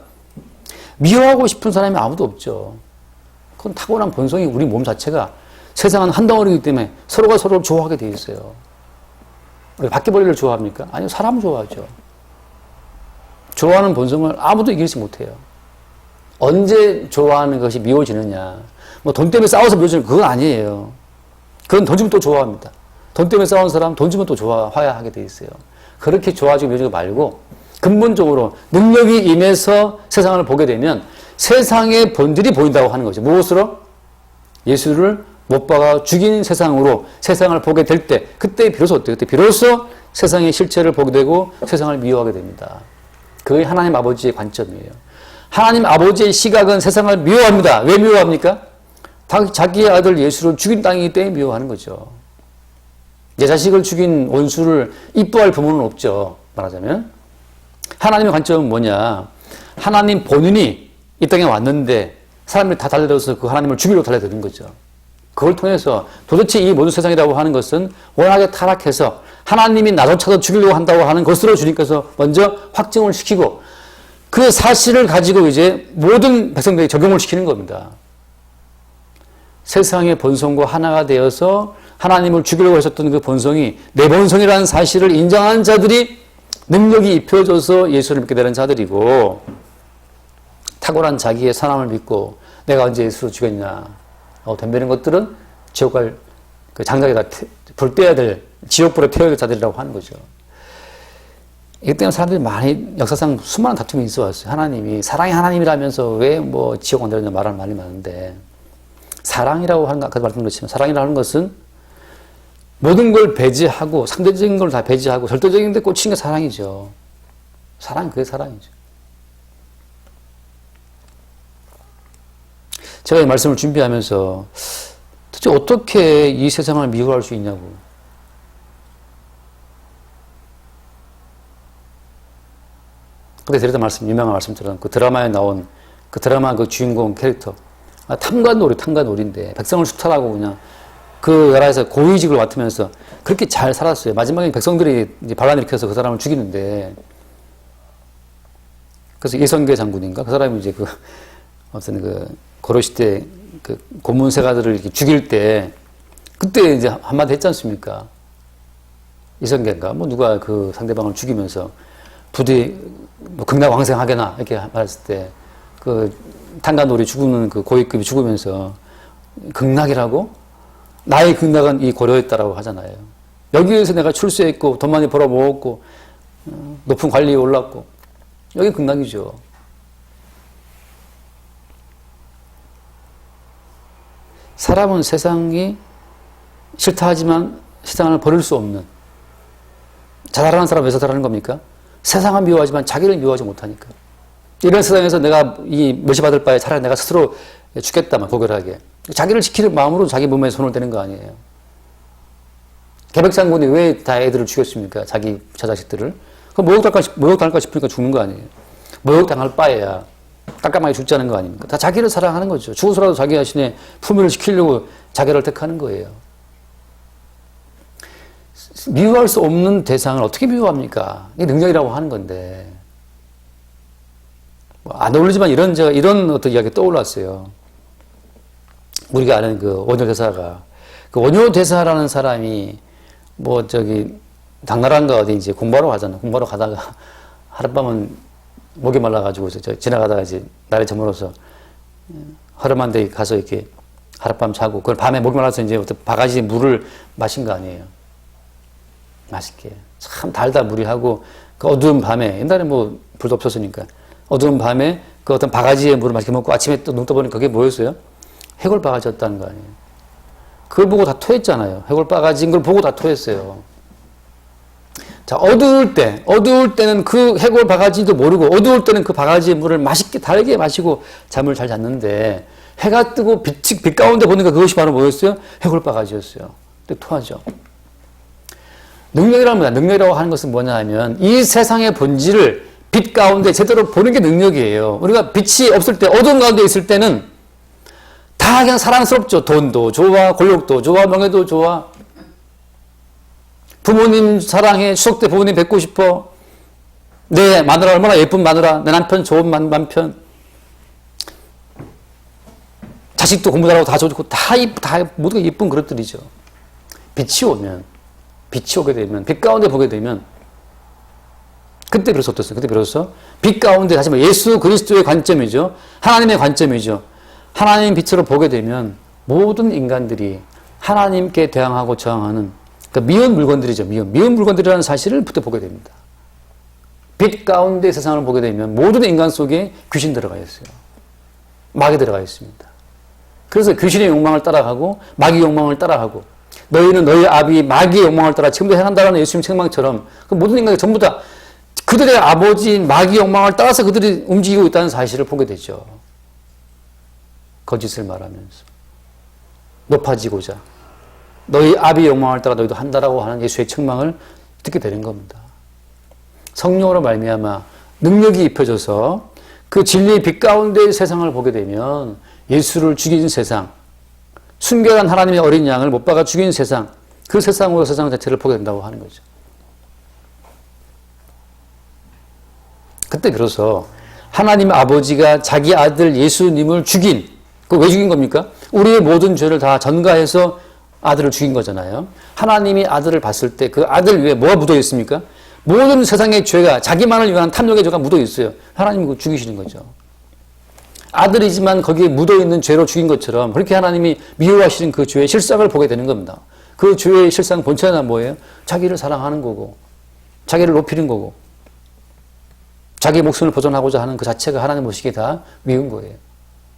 미워하고 싶은 사람이 아무도 없죠. 그건 타고난 본성이 우리 몸 자체가 세상은 한 덩어리이기 때문에 서로가 서로를 좋아하게 돼 있어요. 우리 바퀴벌레를 좋아합니까? 아니요, 사람을 좋아하죠. 좋아하는 본성을 아무도 이기지 못해요. 언제 좋아하는 것이 미워지느냐. 뭐 돈 때문에 싸워서 미워지는 그건 아니에요. 그건 돈 주면 또 좋아합니다. 돈 때문에 싸운 사람 돈 주면 또 화해하게 돼 있어요. 그렇게 좋아지고 미워지고 말고 근본적으로 능력이 임해서 세상을 보게 되면 세상의 본질이 보인다고 하는 거죠. 무엇으로? 예수를 못 박아 죽인 세상으로 세상을 보게 될 때, 그때 비로소 어때요? 그때 비로소 세상의 실체를 보게 되고 세상을 미워하게 됩니다. 그게 하나님 아버지의 관점이에요. 하나님 아버지의 시각은 세상을 미워합니다. 왜 미워합니까? 자기의 아들 예수를 죽인 땅이기 때문에 미워하는 거죠. 내 자식을 죽인 원수를 이뻐할 부모는 없죠. 말하자면. 하나님의 관점은 뭐냐? 하나님 본인이 이 땅에 왔는데 사람들이 다 달려들어서 그 하나님을 죽이려고 달려드는 거죠. 그걸 통해서 도대체 이 모든 세상이라고 하는 것은 워낙에 타락해서 하나님이 나조차도 죽이려고 한다고 하는 것으로 주님께서 먼저 확증을 시키고 그 사실을 가지고 이제 모든 백성들에게 적용을 시키는 겁니다. 세상의 본성과 하나가 되어서 하나님을 죽이려고 하셨던 그 본성이 내 본성이라는 사실을 인정한 자들이 능력이 입혀져서 예수를 믿게 되는 자들이고, 탁월한 자기의 사랑을 믿고 내가 언제 예수를 죽였냐 덤비는 것들은 지옥 갈 그 장작에다 불 떼야 될, 지옥불에 태워야 될 자들이라고 하는 거죠. 이것 때문에 사람들이 많이 역사상 수많은 다툼이 있어 왔어요. 하나님이 사랑의 하나님이라면서 왜 뭐 지옥 온다는 말을 많이 많은데, 사랑이라고 하는 거 아까도 말씀드렸지만 사랑이라고 하는 것은 모든 걸 배제하고 상대적인 걸 다 배제하고 절대적인 데 꽂히는 게 사랑이죠. 사랑, 그게 사랑이죠. 제가 이 말씀을 준비하면서 도대체 어떻게 이 세상을 미워할 수 있냐고. 그때 드렸던 말씀, 유명한 말씀처럼 그 드라마에 나온 그 드라마 그 주인공 캐릭터. 탐관놀이인데 백성을 수탈하고 그냥 그 나라에서 고위직을 맡으면서 그렇게 잘 살았어요. 마지막에 백성들이 이제 반란 일으켜서 그 사람을 죽이는데, 그래서 이성계 장군인가? 그 사람이 이제 그 어떤 그 고려시대 그 고문세가들을 이렇게 죽일 때 그때 이제 한마디 했지 않습니까? 이성계인가? 뭐 누가 그 상대방을 죽이면서 부디 뭐 극락왕생하게나 이렇게 말했을 때 그 탄간놀이 죽는 그 고위급이 죽으면서 극락이라고? 나의 극락은 이 고려였다라고 하잖아요. 여기에서 내가 출세했고 돈 많이 벌어모았고 높은 관리에 올랐고 여기 극락이죠. 사람은 세상이 싫다 하지만 세상을 버릴 수 없는, 자살하는 사람 왜 자살하는 겁니까? 세상은 미워하지만 자기를 미워하지 못하니까. 이런 세상에서 내가 이 멸시받을 바에 차라리 내가 스스로 죽겠다만 고결하게. 자기를 지키는 마음으로 자기 몸에 손을 대는 거 아니에요. 계백장군이 왜 다 애들을 죽였습니까? 자기 자식들을. 모욕당할까 싶으니까 죽는 거 아니에요. 모욕당할 바에야 깜깜하게 죽지 않은 거 아닙니까? 다 자기를 사랑하는 거죠. 죽어서라도 자기 자신의 품위를 지키려고 자기를 택하는 거예요. 미워할 수 없는 대상을 어떻게 미워합니까? 이게 능력이라고 하는 건데. 안 어울리지만 이런 어떤 이야기 떠올랐어요. 우리가 아는 그 원효 대사가, 그 원효 대사라는 사람이 뭐 당나라인가 어디 이제 공부하러 가잖아. 공부하러 가다가 하룻밤은 목이 말라가지고 지나가다가 이제 날이 저물어서 허름한 데 가서 이렇게 하룻밤 자고, 그걸 밤에 목이 말라서 이제 어떤 바가지 물을 마신 거 아니에요. 맛있게. 참 달다 무리하고, 그 어두운 밤에, 옛날에 뭐 불도 없었으니까, 어두운 밤에 그 어떤 바가지에 물을 맛있게 먹고 아침에 또 눈 떠보니까 그게 뭐였어요? 해골 바가지였다는 거 아니에요. 그걸 보고 다 토했잖아요. 해골 바가지인 걸 보고 다 토했어요. 자, 어두울 때는 그 해골 바가지도 모르고, 어두울 때는 그 바가지의 물을 맛있게 달게 마시고 잠을 잘 잤는데, 해가 뜨고 빛 가운데 보니까 그것이 바로 뭐였어요? 해골 바가지였어요. 근데 토하죠. 능력이라고 하는 것은 뭐냐 하면, 이 세상의 본질을 빛 가운데 제대로 보는 게 능력이에요. 우리가 빛이 없을 때, 어두운 가운데 있을 때는 다 그냥 사랑스럽죠. 돈도 좋아, 권력도 좋아, 명예도 좋아. 부모님 사랑해, 추석 때 부모님 뵙고 싶어. 내 마누라 얼마나 예쁜 마누라, 내 남편 좋은 남편. 자식도 공부 잘하고 다 좋고, 다 모두가 예쁜 그릇들이죠. 빛이 오게 되면, 빛 가운데 보게 되면, 그때 비로소 어땠어요? 그때 비로소 빛 가운데, 다시 말해 예수 그리스도의 관점이죠. 하나님의 관점이죠. 하나님 빛으로 보게 되면 모든 인간들이 하나님께 대항하고 저항하는 그 미운 물건들이죠. 미운 물건들이라는 사실을 그때 보게 됩니다. 빛 가운데 세상을 보게 되면 모든 인간 속에 귀신 들어가 있어요. 마귀 들어가 있습니다. 그래서 귀신의 욕망을 따라가고 마귀 욕망을 따라가고, 너희는 너희 아비 마귀의 욕망을 따라 지금도 행한다라는 예수님 책망처럼 그 모든 인간이 전부 다 그들의 아버지인 마귀 욕망을 따라서 그들이 움직이고 있다는 사실을 보게 되죠. 거짓을 말하면서 높아지고자 너희 아비의 욕망을 따라 너희도 한다라고 하는 예수의 책망을 듣게 되는 겁니다. 성령으로 말미암아 능력이 입혀져서 그 진리의 빛 가운데 세상을 보게 되면 예수를 죽인 세상, 순결한 하나님의 어린 양을 못 박아 죽인 세상, 그 세상으로 세상 자체를 보게 된다고 하는 거죠. 그때 비로소 하나님 아버지가 자기 아들 예수님을 죽인, 그 왜 죽인 겁니까? 우리의 모든 죄를 다 전가해서 아들을 죽인 거잖아요. 하나님이 아들을 봤을 때 그 아들 위에 뭐가 묻어 있습니까? 모든 세상의 죄가, 자기만을 위한 탐욕의 죄가 묻어 있어요. 하나님이 그거 죽이시는 거죠. 아들이지만 거기에 묻어 있는 죄로 죽인 것처럼 그렇게 하나님이 미워하시는 그 죄의 실상을 보게 되는 겁니다. 그 죄의 실상 본체는 뭐예요? 자기를 사랑하는 거고, 자기를 높이는 거고, 자기 목숨을 보존하고자 하는 그 자체가 하나님 보시기에 다 미운 거예요.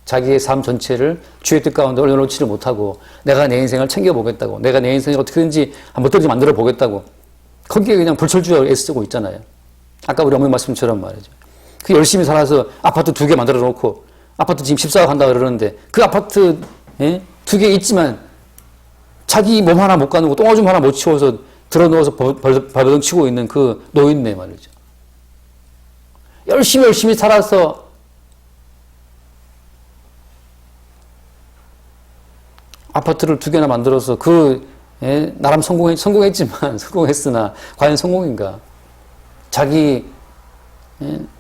자기의 삶 전체를 주의 뜻 가운데 올려놓지를 못하고, 내가 내 인생을 챙겨보겠다고, 내가 내 인생을 어떻게든지 멋들지 만들어 보겠다고, 거기에 그냥 불철주야 애쓰고 있잖아요. 아까 우리 어머니 말씀처럼 말이죠. 그 열심히 살아서 아파트 2개 만들어 놓고, 아파트 지금 14억 한다고 그러는데, 그 아파트 2개 있지만 자기 몸 하나 못 가누고 똥오줌 하나 못 치워서 들어 누워서 발버둥 치고 있는 그 노인네 말이죠. 열심히 살아서 아파트를 2개나 만들어서 나름 성공했지만, 성공했으나, 과연 성공인가? 자기,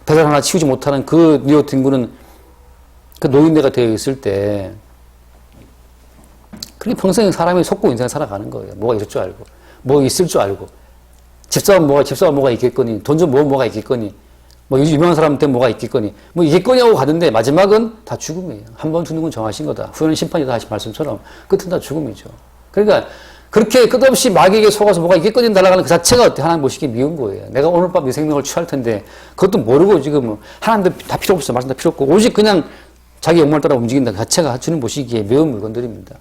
배달 하나 치우지 못하는 그 뉴욕 딩구는 그 노인네가 되어 있을 때, 그렇게 평생 사람이 속고 인생을 살아가는 거예요. 뭐가 있을 줄 알고, 뭐 있을 줄 알고, 집사면 뭐가 있겠거니, 돈 좀 뭐가 있겠거니, 뭐 유명한 사람한테 뭐가 있겠거니, 뭐 있겠거니 하고 가는데 마지막은 다 죽음이에요. 한 번 죽는 건 정하신 거다. 후회는 심판이다 하신 말씀처럼 끝은 다 죽음이죠. 그러니까 그렇게 끝없이 마귀에게 속아서 뭐가 있겠거니 날아가는 그 자체가 어때? 하나님 보시기에 미운 거예요. 내가 오늘 밤 내 생명을 취할 텐데 그것도 모르고 지금 하나님도 다 필요 없어. 말씀 다 필요 없고 오직 그냥 자기 욕망을 따라 움직인다. 그 자체가 주님 보시기에 매운 물건들입니다.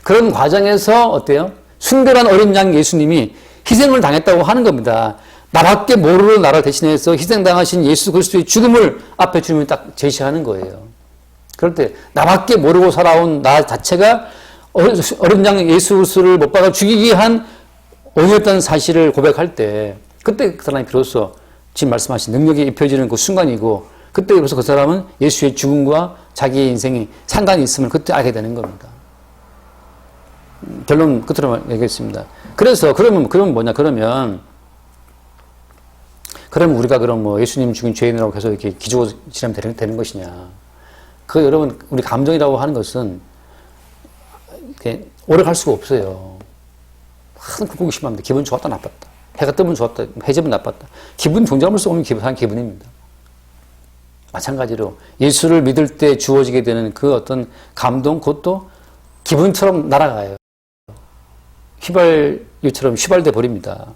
그런 과정에서 어때요? 순결한 어린 양 예수님이 희생을 당했다고 하는 겁니다. 나밖에 모르는 나를 대신해서 희생당하신 예수 그리스도의 죽음을 앞에 주님이 딱 제시하는 거예요. 그럴 때 나밖에 모르고 살아온 나 자체가 어린 양 예수 그리스도를 못 박아 죽이기 위한 원이었다는 사실을 고백할 때 그때 그 사람이 비로소 지금 말씀하신 능력이 입혀지는 그 순간이고 그때 비로소 그 사람은 예수의 죽음과 자기의 인생이 상관이 있음을 그때 알게 되는 겁니다. 결론 끝으로 얘기했습니다. 그래서 그러면 뭐냐? 그럼 우리가 예수님 죽인 죄인이라고 계속 이렇게 기죽어 지나면 되는 것이냐. 그 여러분, 우리 감정이라고 하는 것은 이렇게 오래 갈 수가 없어요. 항상 굴곡이 심합니다. 기분 좋았다, 나빴다. 해가 뜨면 좋았다, 해 지면 나빴다. 기분 종잡을 수 없는 사람 기분입니다. 마찬가지로 예수를 믿을 때 주어지게 되는 그 어떤 감동, 그것도 기분처럼 날아가요. 휘발유처럼 휘발돼 버립니다.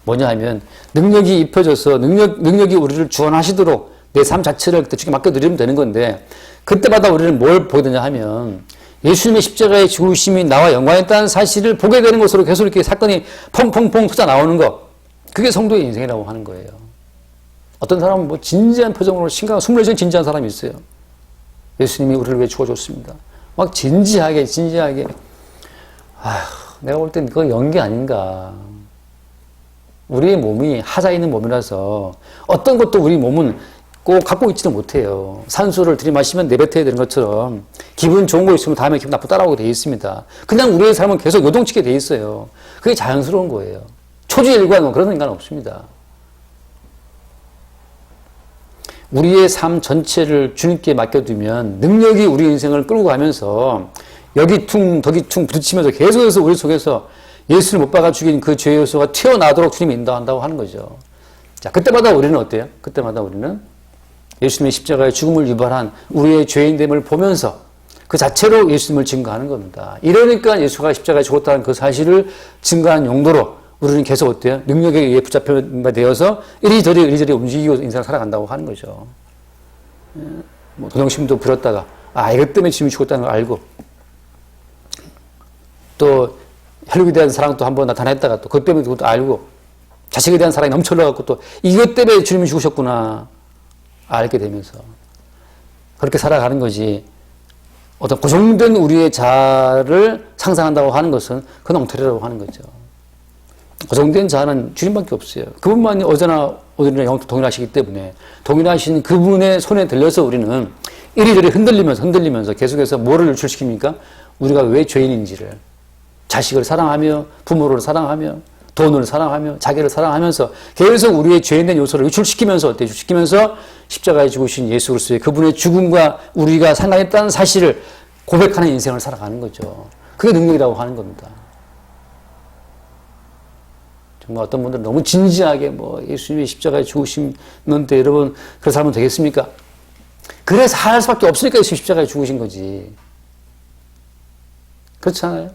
뭐냐 하면 능력이 입혀져서 능력이 우리를 주원하시도록 내 삶 자체를 그때 주께 맡겨드리면 되는 건데 그때마다 우리는 뭘 보게 되냐 하면 예수님의 십자가의 죽으심이 나와 연관했다는 사실을 보게 되는 것으로 계속 이렇게 사건이 펑펑펑 터져 나오는 것. 그게 성도의 인생이라고 하는 거예요. 어떤 사람은 진지한 표정으로 심각한 24시간 진지한 사람이 있어요. 예수님이 우리를 위해 죽어줬습니다. 막 진지하게 내가 볼 땐 그거 연기 아닌가. 우리의 몸이 하자 있는 몸이라서 어떤 것도 우리 몸은 꼭 갖고 있지도 못해요. 산소를 들이마시면 내뱉어야 되는 것처럼 기분 좋은 거 있으면 다음에 기분 나쁘고 따라오게 돼 있습니다. 그냥 우리의 삶은 계속 요동치게 돼 있어요. 그게 자연스러운 거예요. 초지일관 그런 인간은 없습니다. 우리의 삶 전체를 주님께 맡겨두면 능력이 우리 인생을 끌고 가면서 여기 퉁 저기 퉁 부딪히면서 계속해서 우리 속에서 예수를 못 박아 죽인 그 죄의 요소가 튀어나오도록 주님이 인도한다고 하는 거죠. 자, 그때마다 우리는 어때요? 그때마다 우리는 예수님의 십자가의 죽음을 유발한 우리의 죄인됨을 보면서 그 자체로 예수님을 증거하는 겁니다. 이러니까 예수가 십자가에 죽었다는 그 사실을 증거하는 용도로 우리는 계속 어때요? 능력에 의해 붙잡혀 되어서 이리저리 움직이고 인생을 살아간다고 하는 거죠. 도덕심도 부렸다가 이것 때문에 주님이 죽었다는 걸 알고 또 혈육에 대한 사랑도 한번 나타냈다가 또 그것 때문에 그것도 알고 자식에 대한 사랑이 넘쳐나갖고 또 이것 때문에 주님이 죽으셨구나 알게 되면서 그렇게 살아가는 거지 어떤 고정된 우리의 자를 상상한다고 하는 것은 그건 엉터리라고 하는 거죠. 고정된 자는 주님밖에 없어요. 그분만이 어제나 오늘이나 영원토 동일하시기 때문에 동일하신 그분의 손에 들려서 우리는 이리저리 흔들리면서 계속해서 뭐를 유출시킵니까? 우리가 왜 죄인인지를. 자식을 사랑하며, 부모를 사랑하며, 돈을 사랑하며, 자기를 사랑하면서 계속 우리의 죄인된 요소를 유출시키면서 유출시키면서 십자가에 죽으신 예수 그리스도의 그분의 죽음과 우리가 상관했다는 사실을 고백하는 인생을 살아가는 거죠. 그게 능력이라고 하는 겁니다. 정말 어떤 분들은 너무 진지하게 예수님이 십자가에 죽으시는데 여러분 그래서 하면 되겠습니까? 그래서 할 수밖에 없으니까 예수님이 십자가에 죽으신 거지. 그렇잖아요.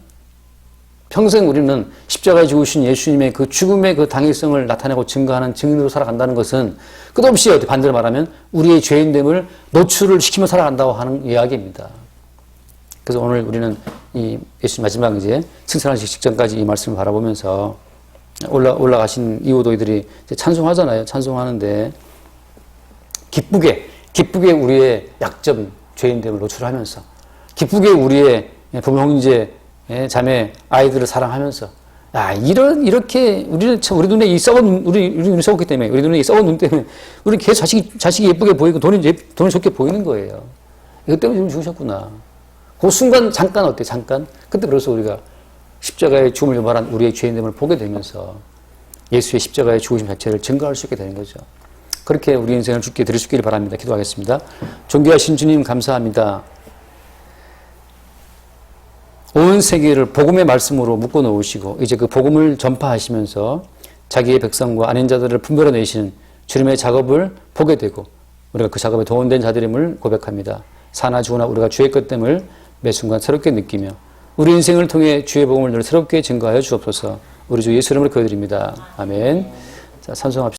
평생 우리는 십자가에 죽으신 예수님의 그 죽음의 그 당위성을 나타내고 증거하는 증인으로 살아간다는 것은 끝없이 반대로 말하면 우리의 죄인됨을 노출을 시키며 살아간다고 하는 이야기입니다. 그래서 오늘 우리는 이 예수님 마지막 이제 승천하시기 직전까지 이 말씀을 바라보면서 올라가신 이후도이들이 찬송하잖아요. 찬송하는데 기쁘게 우리의 약점, 죄인됨을 노출하면서 기쁘게 우리의 부모, 형제, 자매, 아이들을 사랑하면서 이렇게 우리 눈에 이 썩은 우리 눈이 썩었기 때문에 우리 눈에 이 썩은 눈 때문에 우리 계속 자식이 예쁘게 보이고 돈이 좋게 보이는 거예요. 이것 때문에 좀 죽으셨구나. 그 순간 잠깐 어때? 잠깐 그때 벌써 우리가 십자가의 죽음을 유발한 우리의 죄인됨을 보게 되면서 예수의 십자가의 죽으심 자체를 증거할 수 있게 되는 거죠. 그렇게 우리 인생을 주께 드릴 수 있기를 바랍니다. 기도하겠습니다. 존귀하신 주님 감사합니다. 온 세계를 복음의 말씀으로 묶어 놓으시고 이제 그 복음을 전파하시면서 자기의 백성과 아닌 자들을 분별해내시는 주님의 작업을 보게 되고 우리가 그 작업에 도움된 자들임을 고백합니다. 사나 죽으나 우리가 주의 것됨을 매 순간 새롭게 느끼며 우리 인생을 통해 주의 복음을 늘 새롭게 증거하여 주옵소서. 우리 주 예수 이름으로 기도드립니다. 아멘. 자, 찬송합시다.